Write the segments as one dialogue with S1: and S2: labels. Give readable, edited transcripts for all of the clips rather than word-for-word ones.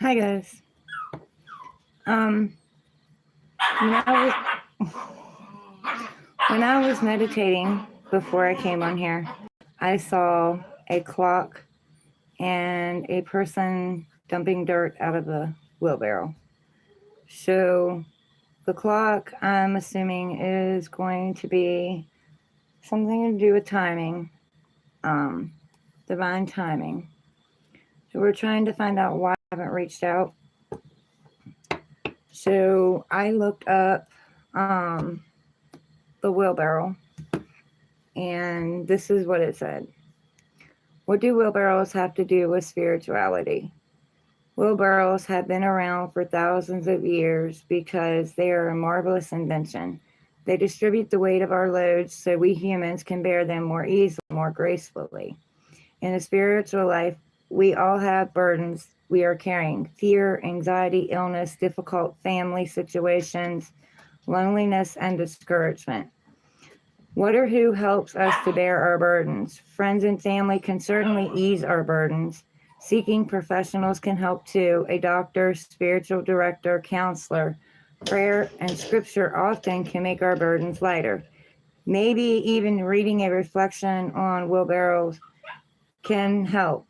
S1: Hi guys. Um, when I was meditating before I came on here, I saw a clock and a person dumping dirt out of a wheelbarrow. So the clock, I'm assuming, is going to be something to do with timing, um, divine timing. So we're trying to find out why I haven't reached out. So I looked up the wheelbarrow, and this is what it said. What do wheelbarrows have to do with spirituality? Wheelbarrows have been around for thousands of years because they are a marvelous invention. They distribute the weight of our loads so we humans can bear them more easily, more gracefully. In the spiritual life, we all have burdens we are carrying: fear, anxiety, illness, difficult family situations, loneliness, and discouragement. What or who helps us to bear our burdens? Friends and family can certainly ease our burdens. Seeking professionals can help too. A doctor, spiritual director, counselor, prayer, and scripture often can make our burdens lighter. Maybe even reading a reflection on wheelbarrows can help.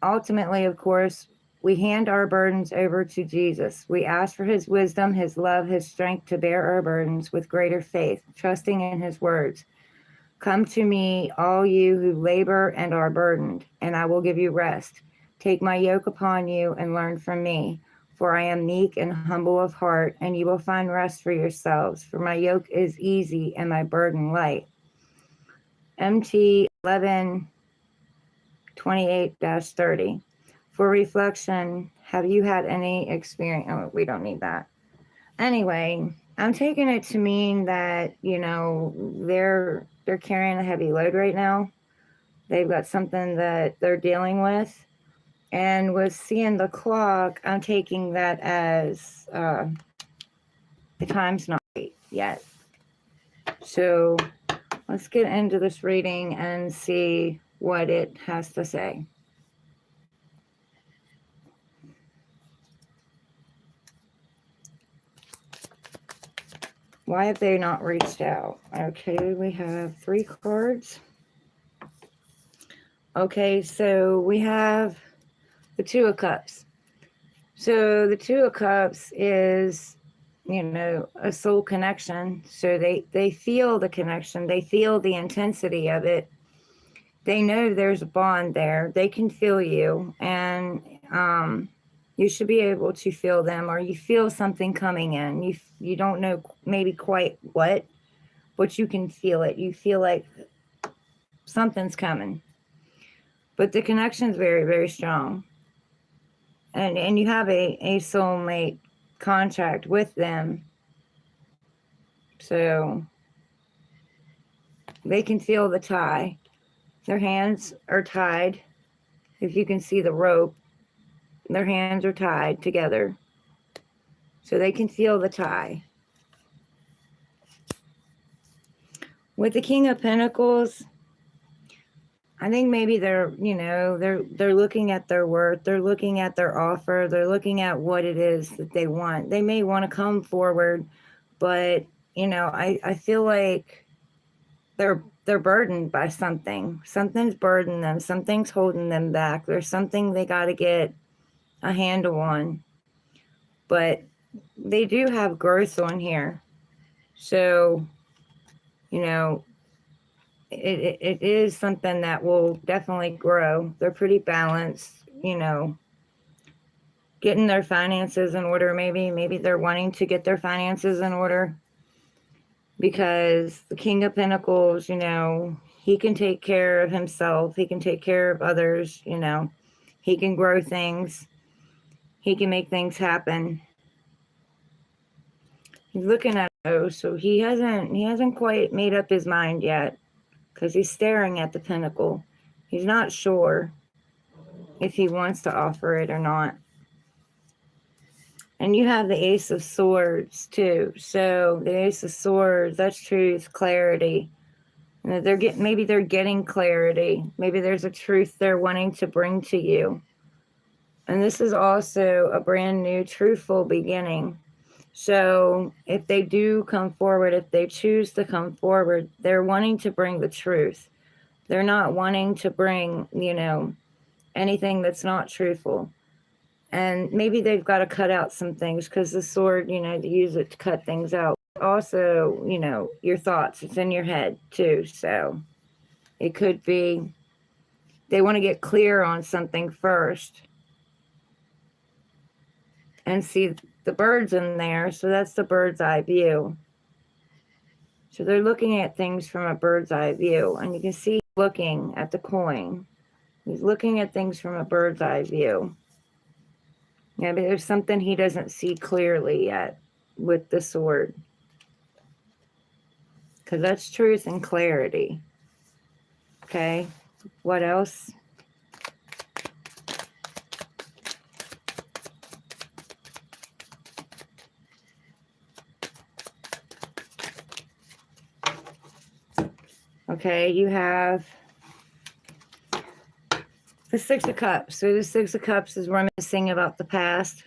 S1: Ultimately, of course, we hand our burdens over to Jesus. We ask for his wisdom, his love, his strength to bear our burdens with greater faith, trusting in his words. Come to me, all you who labor and are burdened, and I will give you rest. Take my yoke upon you and learn from me, for I am meek and humble of heart, and you will find rest for yourselves. For my yoke is easy and my burden light. MT 1128-30. For reflection, have you had any experience? Oh, we don't need that. Anyway, I'm taking it to mean that, they're carrying a heavy load right now. They've got something that they're dealing with. And with seeing the clock, I'm taking that as the time's not right yet. So let's get into this reading and see what it has to say. Why have they not reached out? Okay, we have 3 cards. Okay, so we have the 2 of Cups. So the 2 of Cups is, a soul connection. So they feel the connection. They feel the intensity of it. They know there's a bond there. They can feel you. And you should be able to feel them, or you feel something coming in. You don't know maybe quite what, but you can feel it. You feel like something's coming. But the connection is very, very strong. And you have a soulmate contract with them. So they can feel the tie. Their hands are tied. If you can see the rope, their hands are tied together. So they can feel the tie. With the King of Pentacles, I think maybe they're looking at their worth. They're looking at their offer. They're looking at what it is that they want. They may want to come forward, but, I feel like they're burdened by something. Something's burdened them. Something's holding them back. There's something they got to get a handle on. But they do have growth on here. So, it is something that will definitely grow. They're pretty balanced, getting their finances in order. Maybe they're wanting to get their finances in order, because the King of Pentacles, he can take care of himself. He can take care of others, he can grow things. He can make things happen. He's looking at so he hasn't quite made up his mind yet, because he's staring at the pentacle. He's not sure if he wants to offer it or not. And you have the Ace of Swords too. So the Ace of Swords, that's truth, clarity. Maybe they're getting clarity. Maybe there's a truth they're wanting to bring to you. And this is also a brand new, truthful beginning. So if they do come forward, if they choose to come forward, they're wanting to bring the truth. They're not wanting to bring, anything that's not truthful. And maybe they've got to cut out some things because the sword, they use it to cut things out. Also, your thoughts, it's in your head too. So it could be they want to get clear on something first and see the birds in there. So that's the bird's eye view. So they're looking at things from a bird's eye view. And you can see looking at the coin. He's looking at things from a bird's eye view. Yeah, but there's something he doesn't see clearly yet with the sword. Because that's truth and clarity. Okay, what else? Okay, you have the Six of Cups. So the Six of Cups is reminiscing about the past,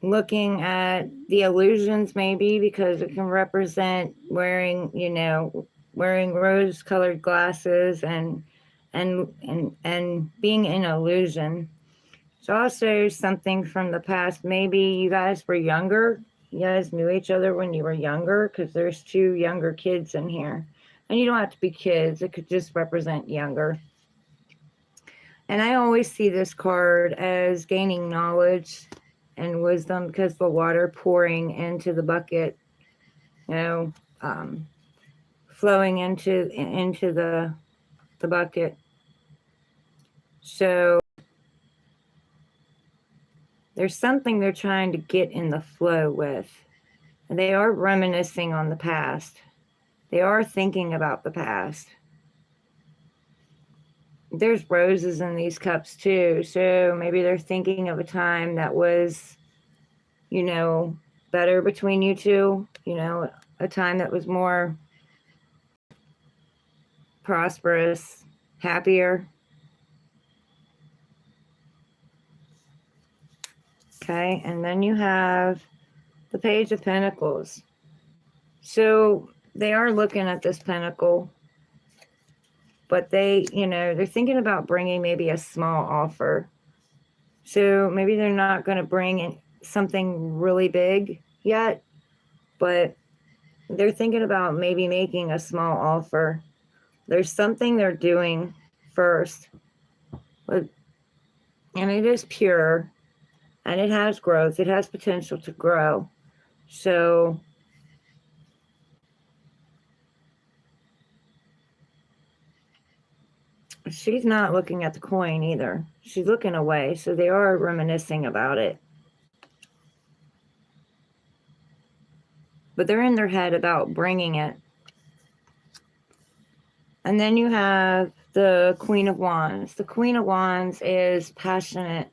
S1: looking at the illusions maybe, because it can represent wearing rose-colored glasses and being an illusion. It's also something from the past. Maybe you guys were younger. You guys knew each other when you were younger, because there's two younger kids in here. And you don't have to be kids. It could just represent younger. And I always see this card as gaining knowledge and wisdom, because the water pouring into the bucket, flowing into the bucket. So there's something they're trying to get in the flow with. And they are reminiscing on the past. They are thinking about the past. There's roses in these cups too. So maybe they're thinking of a time that was, better between you two. A time that was more prosperous, happier. Okay, and then you have the Page of Pentacles. So they are looking at this pentacle, but they're thinking about bringing maybe a small offer. So maybe they're not going to bring in something really big yet, but they're thinking about maybe making a small offer. There's something they're doing first, and it is pure, and it has growth. It has potential to grow. So she's not looking at the coin either. She's looking away. So they are reminiscing about it. But they're in their head about bringing it. And then you have the Queen of Wands. The Queen of Wands is passionate,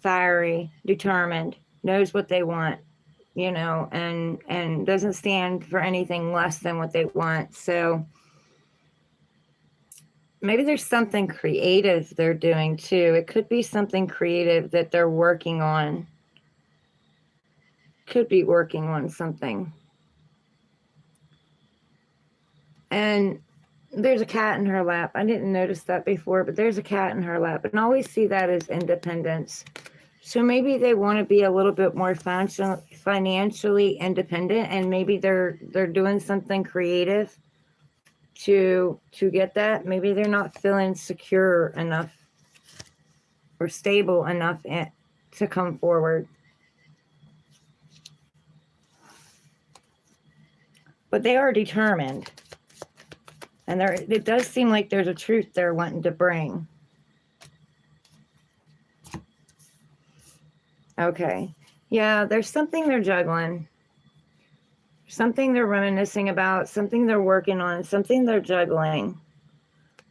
S1: fiery, determined, knows what they want, and doesn't stand for anything less than what they want. So maybe there's something creative they're doing too. It could be something creative that they're working on. Could be working on something. And there's a cat in her lap. I didn't notice that before, but there's a cat in her lap. And I always see that as independence. So maybe they want to be a little bit more financially independent, and maybe they're doing something creative to get that. Maybe they're not feeling secure enough or stable enough to come forward. But they are determined. And it does seem like there's a truth they're wanting to bring. Okay. Yeah, there's something they're juggling. Something they're reminiscing about. Something they're working on. Something they're juggling.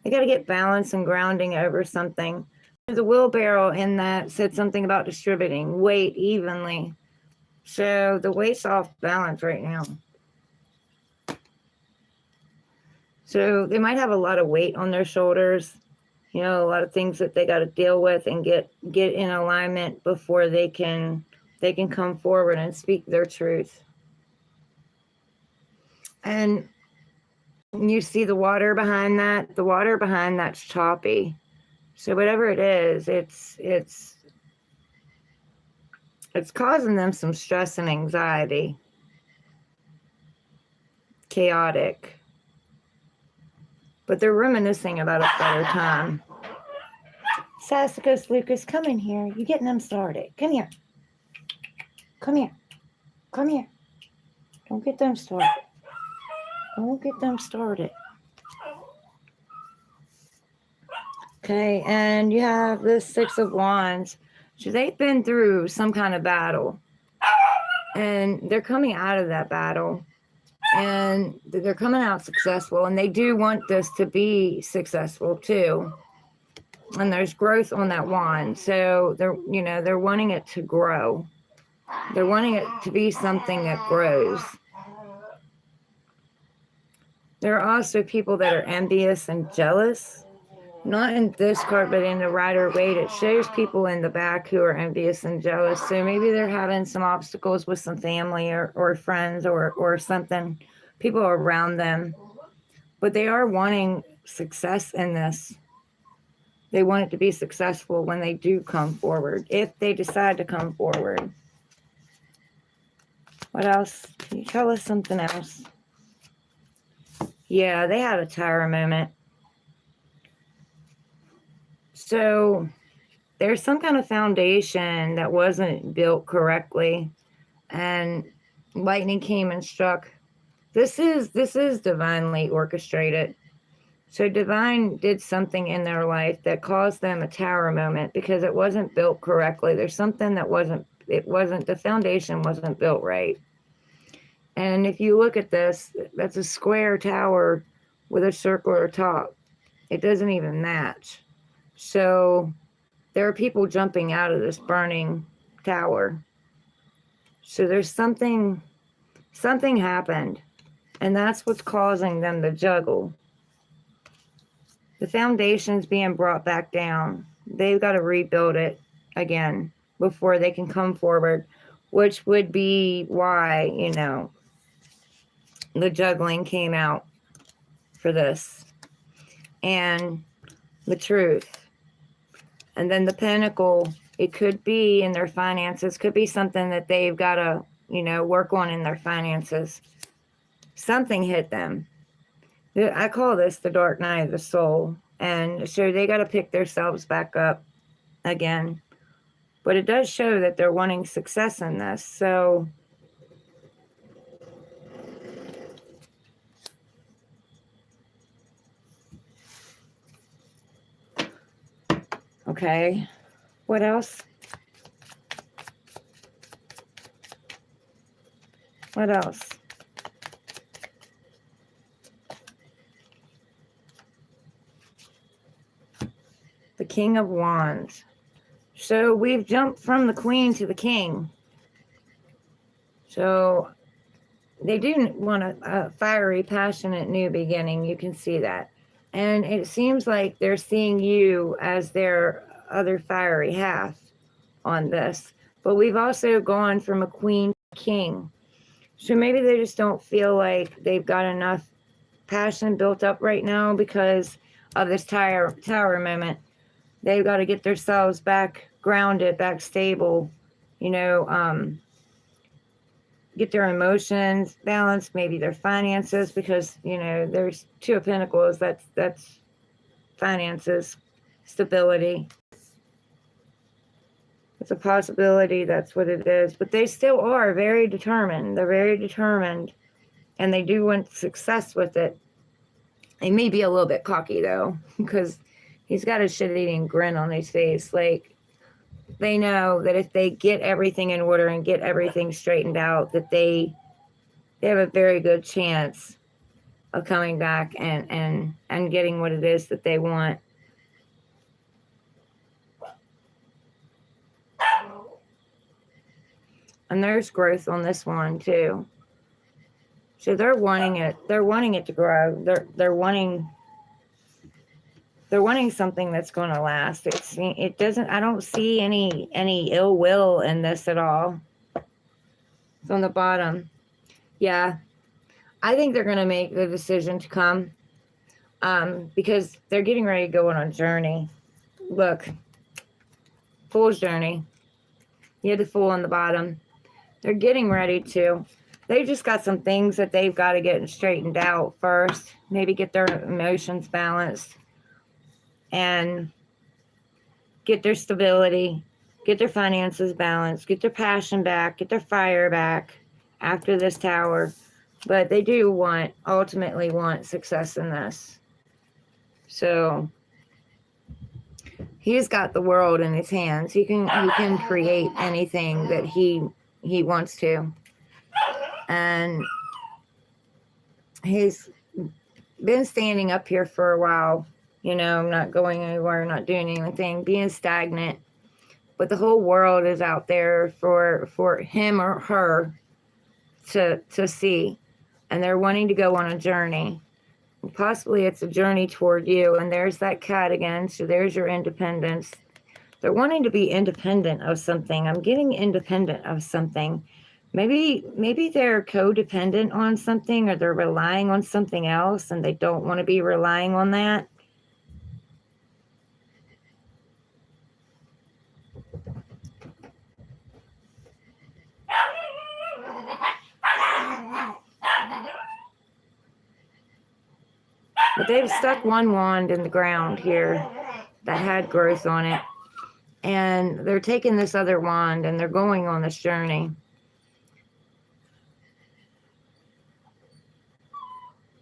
S1: They got to get balance and grounding over something. There's a wheelbarrow in that said something about distributing weight evenly. So the weight's off balance right now. So they might have a lot of weight on their shoulders, You know, a lot of things that they got to deal with and get in alignment before they can come forward and speak their truth. And you see the water behind that. The water behind that's choppy. So whatever it is, it's causing them some stress and anxiety. Chaotic. But they're reminiscing about a better time. Sassicus Lucas, come in here. You're getting them started. Come here. Come here. Come here. Don't get them started. Don't get them started. Okay, and you have this Six of Wands. So they've been through some kind of battle. And they're coming out of that battle. And they're coming out successful. And they do want this to be successful too. And there's growth on that wand. So they're wanting it to grow. They're wanting it to be something that grows. There are also people that are envious and jealous. Not in this card, but in the Rider-Waite. It shows people in the back who are envious and jealous. So maybe they're having some obstacles with some family or friends or something. People around them. But they are wanting success in this. They want it to be successful when they do come forward. If they decide to come forward. What else? Can you tell us something else? Yeah, they had a tower moment. So there's some kind of foundation that wasn't built correctly, and lightning came and struck. This is divinely orchestrated. So divine did something in their life that caused them a tower moment because it wasn't built correctly. There's something that the foundation wasn't built right. And if you look at this, that's a square tower with a circular top. It doesn't even match. So there are people jumping out of this burning tower. So there's something happened, and that's what's causing them to juggle. The foundation's being brought back down. They've got to rebuild it again before they can come forward, which would be why, the juggling came out for this. And the truth. And then the Pentacle, it could be in their finances, could be something that they've got to, work on in their finances. Something hit them. I call this the dark night of the soul. And so they got to pick themselves back up again. But it does show that they're wanting success in this. So okay, what else? What else? The King of Wands. So we've jumped from the Queen to the King. So they do want a fiery, passionate new beginning. You can see that. And it seems like they're seeing you as their other fiery half on this. But we've also gone from a queen to king. So maybe they just don't feel like they've got enough passion built up right now because of this tower moment. They've got to get themselves back grounded, back stable, get their emotions balanced, maybe their finances, because, there's Two of Pentacles, that's finances, stability. It's a possibility that's what it is, but they still are very determined. They're very determined, and they do want success with it. They may be a little bit cocky, though, because he's got a shit-eating grin on his face. Like, they know that if they get everything in order and get everything straightened out, that they have a very good chance of coming back and getting what it is that they want. And there's growth on this one too. So they're wanting it. They're wanting it to grow. They're wanting they're wanting something that's going to last. It doesn't, I don't see any ill will in this at all. It's on the bottom. Yeah, I think they're going to make the decision to come, because they're getting ready to go on a journey. Look, Fool's journey. You have the Fool on the bottom. They're getting ready to. They've just got some things that they've got to get straightened out first. Maybe get their emotions balanced and get their stability, get their finances balanced, get their passion back, get their fire back after this Tower. But they do ultimately want success in this. So he's got the world in his hands. He can create anything that he wants to. And he's been standing up here for a while, you know, not going anywhere, not doing anything, being stagnant. But the whole world is out there for him or her to see. And they're wanting to go on a journey. Possibly it's a journey toward you. And there's that cat again. So there's your independence. They're wanting to be independent of something. I'm getting independent of something. Maybe they're codependent on something, or they're relying on something else and they don't want to be relying on that. But they've stuck one wand in the ground here that had growth on it. And they're taking this other wand and they're going on this journey.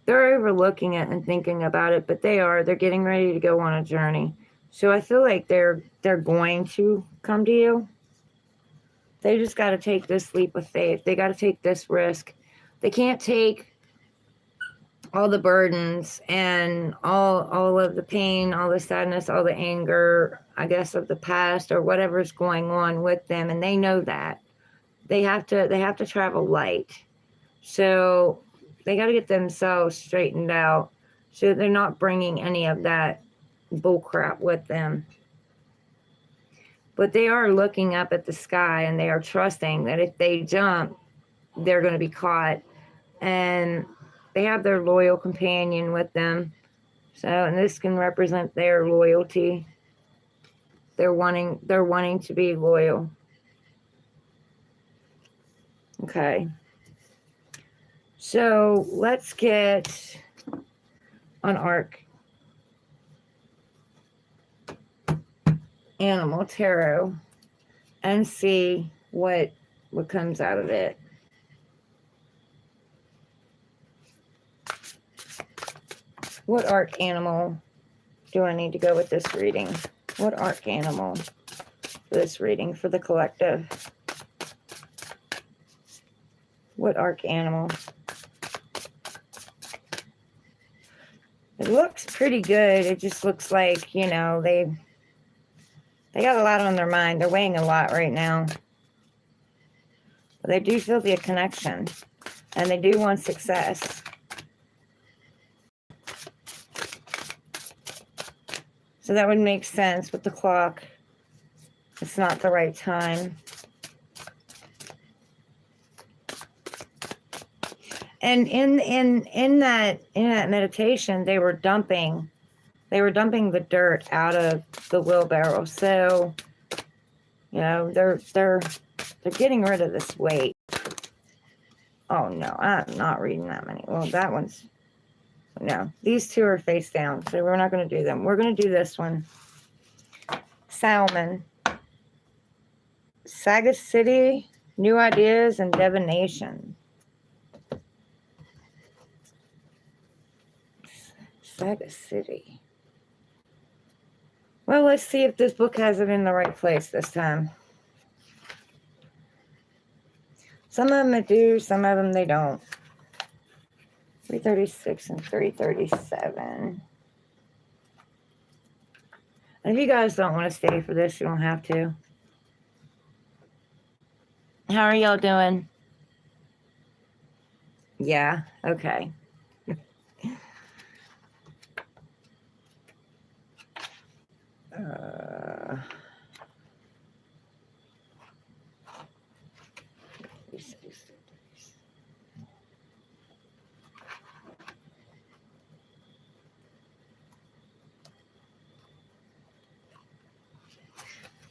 S1: They're overlooking it and thinking about it, but they're getting ready to go on a journey. So I feel like they're going to come to you. They just got to take this leap of faith. They got to take this risk. They can't take all the burdens and all of the pain, all the sadness, all the anger, I guess, of the past or whatever's going on with them. And they know that. They have to travel light. So they got to get themselves straightened out so they're not bringing any of that bull crap with them. But they are looking up at the sky and they are trusting that if they jump, they're going to be caught. And they have their loyal companion with them. So, and this can represent their loyalty. They're wanting to be loyal. Okay. So let's get an Animal Tarot and see what comes out of it. What arc animal do I need to go with this reading? What arc animal for this reading for the collective? What arc animal? It looks pretty good. It just looks like, you know, they got a lot on their mind. They're weighing a lot right now. But they do feel the connection. And they do want success. So that would make sense with the clock. It's not the right time. And in that meditation, they were dumping the dirt out of the wheelbarrow. So, you know, they're getting rid of this weight. Oh no, I'm not reading that many. Well, that one's no. These two are face down, so we're not going to do them. We're going to do this one. Salmon, Sagacity, new ideas and divination. Sagacity. Well, let's see if this book has it in the right place this time. Some of them do, some of them they don't. 336 and 337. And if you guys don't want to stay for this, you don't have to. How are y'all doing? Yeah, okay.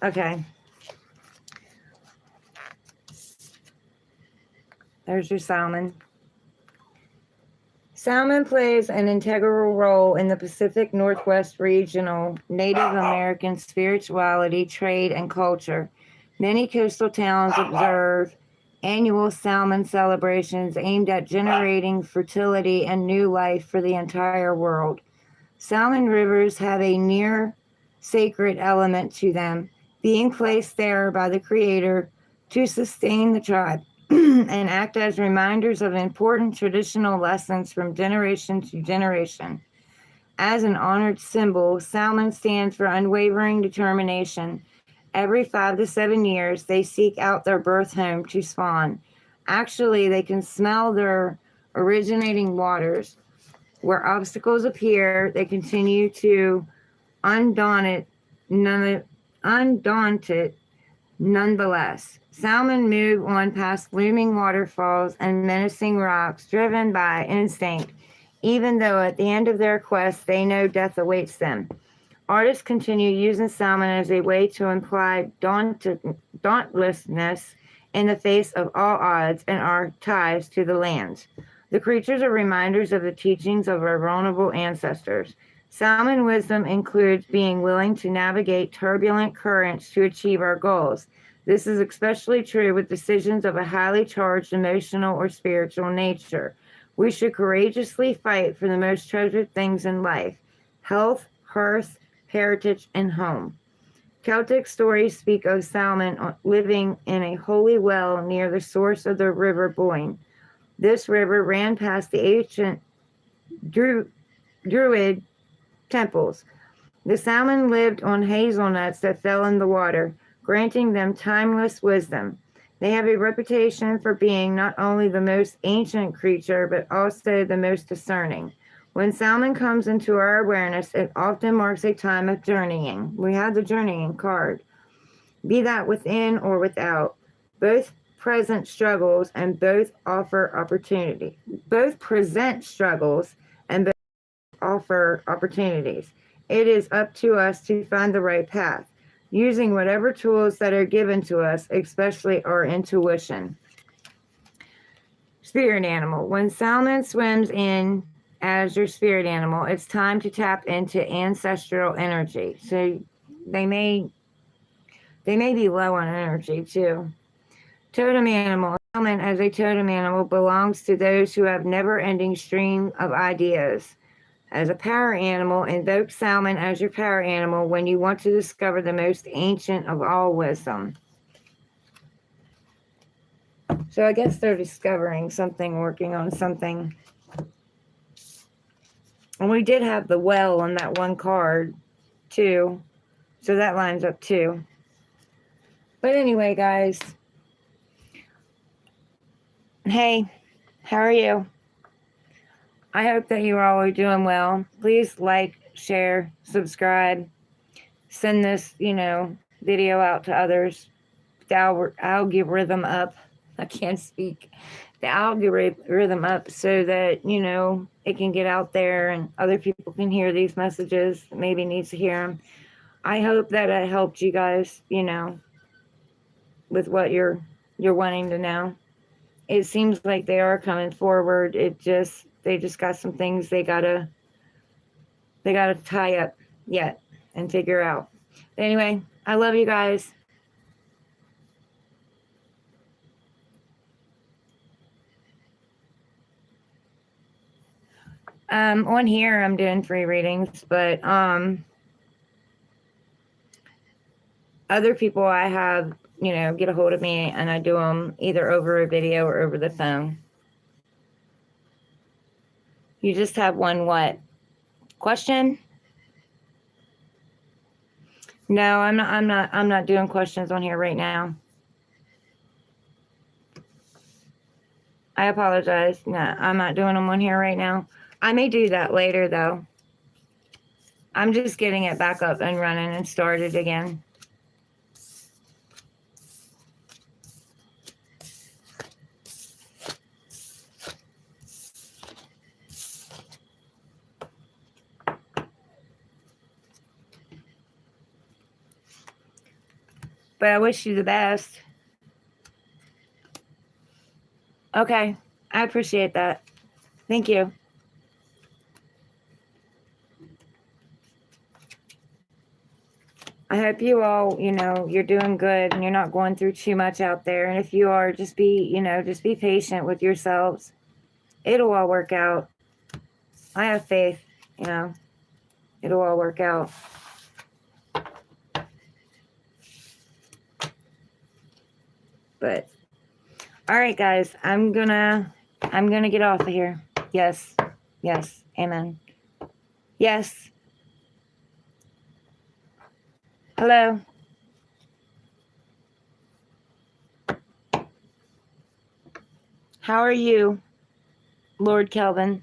S1: Okay. There's your salmon. Salmon plays an integral role in the Pacific Northwest regional Native American spirituality, trade, and culture. Many coastal towns observe annual salmon celebrations aimed at generating fertility and new life for the entire world. Salmon rivers have a near sacred element to them, being placed there by the Creator to sustain the tribe and act as reminders of important traditional lessons from generation to generation. As an honored symbol, salmon stands for unwavering determination. Every 5 to 7 years, they seek out their birth home to spawn. Actually, they can smell their originating waters. Where obstacles appear, they continue to undaunted nonetheless. Salmon move on past looming waterfalls and menacing rocks, driven by instinct, even though at the end of their quest they know death awaits them. Artists continue using salmon as a way to imply dauntlessness in the face of all odds and our ties to the land. The creatures are reminders of the teachings of our vulnerable ancestors. Salmon wisdom includes being willing to navigate turbulent currents to achieve our goals. This is especially true with decisions of a highly charged emotional or spiritual nature. We should courageously fight for the most treasured things in life: health, hearth, heritage, and home. Celtic stories speak of salmon living in a holy well near the source of the river Boyne. This river ran past the ancient Druid temples. The salmon lived on hazelnuts that fell in the water, granting them timeless wisdom. They have a reputation for being not only the most ancient creature, but also the most discerning. When salmon comes into our awareness, it often marks a time of journeying. We have the journeying card. Be that within or without. Both present struggles and both offer opportunity. Both present struggles and both offer opportunities. It is up to us to find the right path, using whatever tools that are given to us, especially our intuition. Spirit animal. When salmon swims in as your spirit animal, it's time to tap into ancestral energy. So they may be low on energy too. Totem animal. Salmon as a totem animal belongs to those who have never-ending stream of ideas. As a power animal, invoke salmon as your power animal when you want to discover the most ancient of all wisdom. So I guess they're discovering something, working on something. And we did have the well on that one card too. So that lines up too. But anyway, guys. Hey, how are you? I hope that you all are doing well. Please like, share, subscribe. Send this, video out to others. The algorithm up. I can't speak. The algorithm up so that, it can get out there and other people can hear these messages. Maybe needs to hear them. I hope that it helped you guys, with what you're wanting to know. It seems like they are coming forward. They just got some things they gotta tie up yet and figure out. But anyway, I love you guys. On here I'm doing free readings, but other people I have, get a hold of me and I do them either over a video or over the phone. You just have one what? Question? No, I'm not doing questions on here right now. I apologize. No, I'm not doing them on here right now. I may do that later though. I'm just getting it back up and running and started again. but I wish you the best. Okay, I appreciate that. Thank you. I hope you all, you're doing good and you're not going through too much out there. And if you are, just be patient with yourselves. It'll all work out. I have faith, it'll all work out. But all right, guys, I'm gonna get off of here. Yes, amen. Yes. Hello. How are you, Lord Kelvin?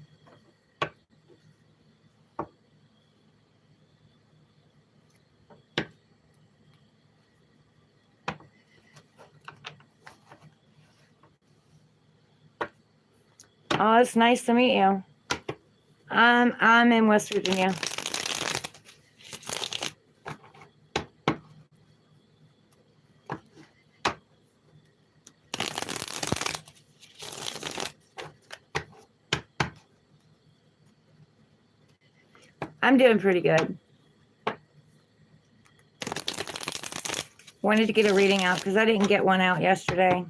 S1: Oh, it's nice to meet you. I'm in West Virginia. I'm doing pretty good. Wanted to get a reading out because I didn't get one out yesterday.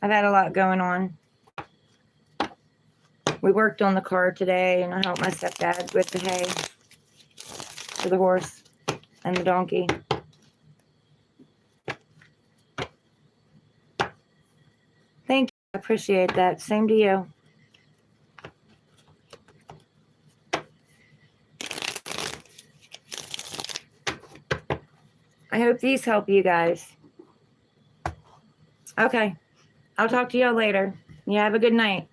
S1: I've had a lot going on. We worked on the car today, and I helped my stepdad with the hay for the horse and the donkey. Thank you. I appreciate that. Same to you. I hope these help you guys. Okay. I'll talk to y'all later. You have a good night.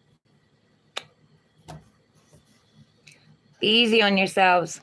S1: Be easy on yourselves.